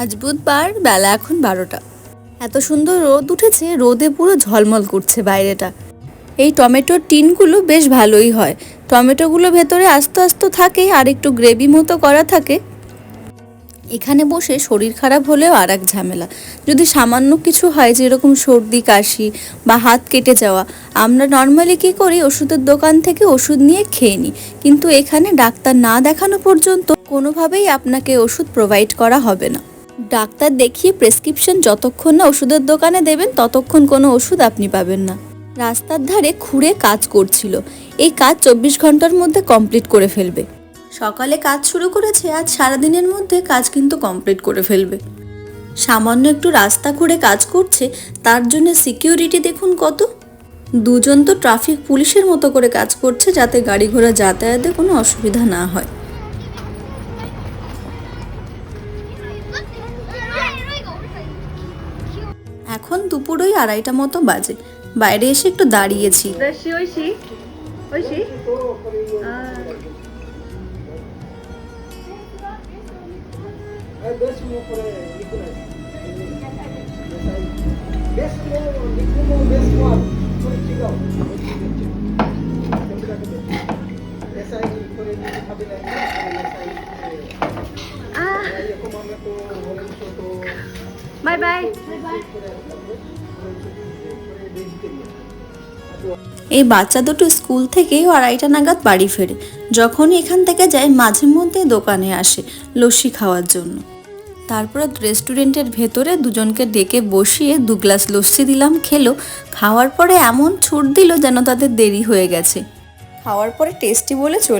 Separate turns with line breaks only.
আজ বুধবার, বেলা এখন 12টা। এত সুন্দর রোদ উঠেছে, রোদে পুরো ঝলমল করছে বাইরেটা। এই টমেটোর টিনগুলো বেশ ভালোই হয়। টমেটোগুলো ভেতরে আস্তে আস্তে থাকে আর একটু গ্রেভি মতো করা থাকে। এখানে বসে শরীর খারাপ হলেও আর এক ঝামেলা। যদি সামান্য কিছু হয়, যেরকম সর্দি কাশি বা হাত কেটে যাওয়া, আমরা নর্মালি কী করি, ওষুধের দোকান থেকে ওষুধ নিয়ে খেয়ে নিই। কিন্তু এখানে ডাক্তার না দেখানো পর্যন্ত কোনোভাবেই আপনাকে ওষুধ প্রোভাইড করা হবে না। ডাক্তার দেখিয়ে প্রেসক্রিপশন যতক্ষণ না ওষুধের দোকানে দেবেন, ততক্ষণ কোনো ওষুধ আপনি পাবেন না। রাস্তার ধারে খুঁড়ে কাজ করছিল। এই কাজ 24 ঘন্টার মধ্যে কমপ্লিট করে ফেলবে। সকালে কাজ শুরু করেছে, আজ সারাদিনের মধ্যে কাজ কিন্তু কমপ্লিট করে ফেলবে। সামান্য একটু রাস্তা খুঁড়ে কাজ করছে, তার জন্য সিকিউরিটি দেখুন কত। দুজন তো ট্রাফিক পুলিশের মতো করে কাজ করছে, যাতে গাড়ি ঘোড়া যাতায়াতে কোনো অসুবিধা না হয়। এখন দুপুর ওই 2:30 মতো বাজে। বাইরে এসে একটু দাঁড়িয়েছি।
Bye bye.
এই বাচ্চা দুটো স্কুল থেকে 2:30 নাগাদ বাড়ি ফেরে। যখনই এখান থেকে যায়, মাঝে মধ্যে দোকানে আসে লস্যি খাওয়ার জন্য। তারপরে রেস্টুরেন্টের ভেতরে দুজনকে ডেকে বসিয়ে 2 গ্লাস লস্যি দিলাম, খেলো। খাওয়ার পরে এমন ছুট দিল যেন তাদের দেরি হয়ে গেছে। খাওয়ার পরে টেস্টি বলে চলে